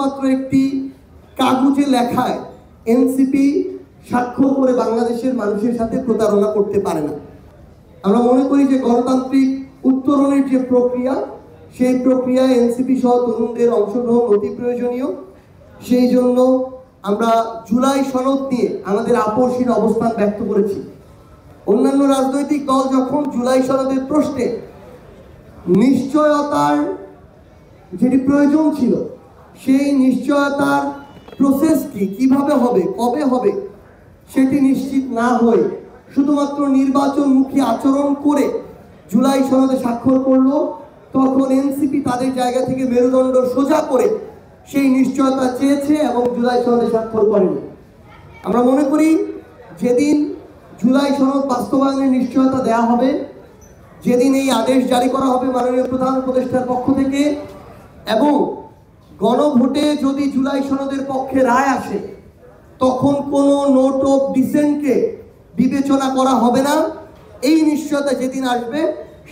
শুধুমাত্র একটি কাগজে লেখায় এনসিপি স্বাক্ষর করে বাংলাদেশের মানুষের সাথে প্রতারণা করতে পারে না। আমরা মনে করি যে গণতান্ত্রিক উত্তরণের যে প্রক্রিয়া, সেই প্রক্রিয়ায় এনসিপি সহ তরুণদের অংশগ্রহণ অতি প্রয়োজনীয়। সেই জন্য আমরা জুলাই সনদ নিয়ে আমাদের আপোষহীন অবস্থান ব্যক্ত করেছি। অন্যান্য রাজনৈতিক দল যখন জুলাই সনদের প্রশ্নে নিশ্চয়তার যেটি প্রয়োজন ছিল, সেই নিশ্চয়তার প্রসেসটি কিভাবে হবে, কবে হবে, সেটি নিশ্চিত না হয়ে শুধুমাত্র নির্বাচনমুখী আচরণ করে জুলাই সনদে স্বাক্ষর করলো, তখন এনসিপি তাদের জায়গা থেকে মেরুদণ্ড সোজা করে সেই নিশ্চয়তা চেয়েছে এবং জুলাই সনদে স্বাক্ষর করেনি। আমরা মনে করি যেদিন জুলাই সনদ বাস্তবায়নের নিশ্চয়তা দেওয়া হবে, যেদিন এই আদেশ জারি করা হবে মাননীয় প্রধান উপদেষ্টার পক্ষ থেকে, এবং গণভোটে যদি জুলাই সনদের পক্ষে রায় আসে, তখন কোনো নোট অফ ডিসেন্টকে বিবেচনা করা হবে না। এই নিশ্চয়তা যেদিন আসবে,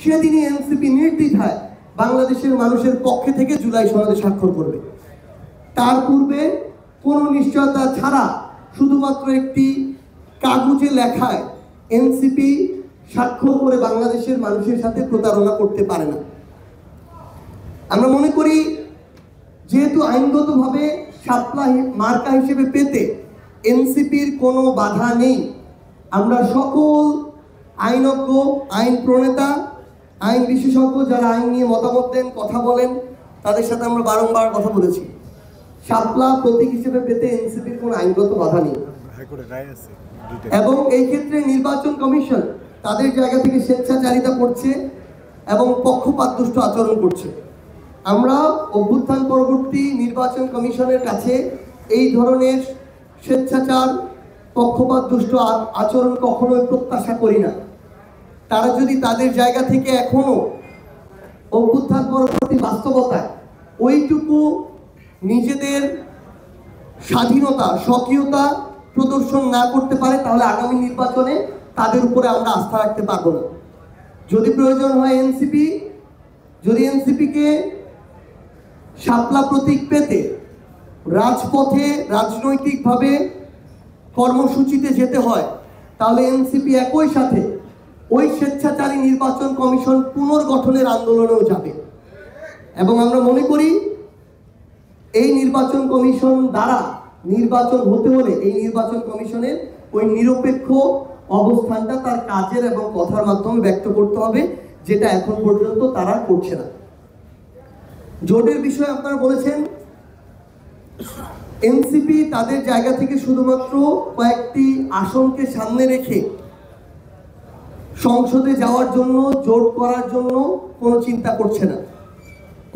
সেদিনই এনসিপি নির্দ্বিধায় বাংলাদেশের মানুষের পক্ষে থেকে জুলাই সনদে স্বাক্ষর করবে। তার পূর্বে কোনো নিশ্চয়তা ছাড়া শুধুমাত্র একটি কাগজে লেখায় এনসিপি স্বাক্ষর করে বাংলাদেশের মানুষের সাথে প্রতারণা করতে পারে না। আমরা মনে করি যেহেতু আইনগতভাবে শাপলা মার্কা হিসেবে পেতে এনসিপির কোনো বাধা নেই, আমরা সকল আইনজ্ঞ, আইন প্রণেতা, আইন বিশেষজ্ঞ যারা আইন নিয়ে মতামত দেন, কথা বলেন, তাদের সাথে আমরা বারংবার কথা বলেছি। শাপলা প্রতীক হিসেবে পেতে এনসিপির কোনো আইনগত বাধা নেই এবং এই ক্ষেত্রে নির্বাচন কমিশন তাদের জায়গা থেকে স্বেচ্ছাচারিতা করছে এবং পক্ষপাতদুষ্ট আচরণ করছে। আমরা অভ্যুত্থান পরবর্তী নির্বাচন কমিশনের কাছে এই ধরনের স্বেচ্ছাচার, পক্ষপাতদুষ্ট আচরণ কখনোই প্রত্যাশা করি না। তারা যদি তাদের জায়গা থেকে এখনো অভ্যুত্থান পরবর্তী বাস্তবতায় ওইটুকু নিজেদের স্বাধীনতা, স্বকীয়তা প্রদর্শন না করতে পারে, তাহলে আগামী নির্বাচনে তাদের উপরে আমরা আস্থা রাখতে পারবো না। যদি প্রয়োজন হয় যদি এনসিপিকে শাপলা প্রতীক পেতে রাজপথে রাজনৈতিকভাবে কর্মসূচিতে যেতে হয়, তাহলে এনসিপি একই সাথে ওই স্বেচ্ছাচারী নির্বাচন কমিশন পুনর্গঠনের আন্দোলনেও যাবে। এবং আমরা মনে করি এই নির্বাচন কমিশন দ্বারা নির্বাচন হতে হলে এই নির্বাচন কমিশনের ওই নিরপেক্ষ অবস্থানটা তার কাজের এবং কথার মাধ্যমে ব্যক্ত করতে হবে, যেটা এখন পর্যন্ত তারা করছে না। জোটের বিষয়ে আপনারা বলেছেন, এনসিপি তাদের জায়গা থেকে শুধুমাত্র কয়েকটি আসনকে সামনে রেখে সংসদে যাওয়ার জন্য, জোট করার জন্য কোনো চিন্তা করছে না।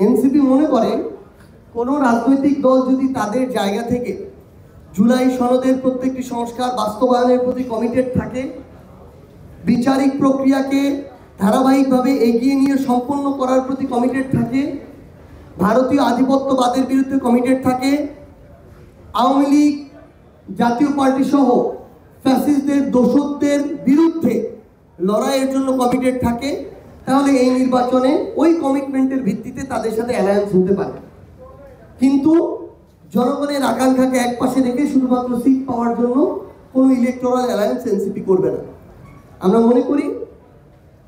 এনসিপি মনে করে কোনো রাজনৈতিক দল যদি তাদের জায়গা থেকে জুলাই সনদের প্রত্যেকটি সংস্কার বাস্তবায়নের প্রতি কমিটেড থাকে, বিচারিক প্রক্রিয়াকে ধারাবাহিকভাবে এগিয়ে নিয়ে সম্পন্ন করার প্রতি কমিটেড থাকে, ভারতীয় আধিপত্যবাদের বিরুদ্ধে কমিটেড থাকে, আওয়ামী লীগ, জাতীয় পার্টি সহ ফ্যাসিস্টদের, দোসরদের বিরুদ্ধে লড়াইয়ের জন্য কমিটেড থাকে, তাহলে এই নির্বাচনে ওই কমিটমেন্টের ভিত্তিতে তাদের সাথে অ্যালায়েন্স হতে পারে। কিন্তু জনগণের আকাঙ্ক্ষাকে একপাশে রেখে শুধুমাত্র সিট পাওয়ার জন্য কোনো ইলেকটোরাল অ্যালায়েন্স এনসিপি করবে না। আমরা মনে করি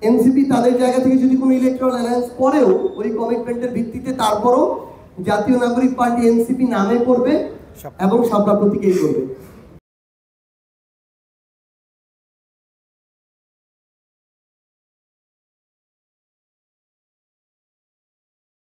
এনসিপি তাদের জায়গা থেকে যদি কোনো ইলেকটোরাল অ্যালায়েন্স করেও ওই কমিটমেন্টের ভিত্তিতে তারপরও জাতীয় নাগরিক পার্টি এনসিপি নামে করবে এবং শাপলা প্রতীকেই করবে।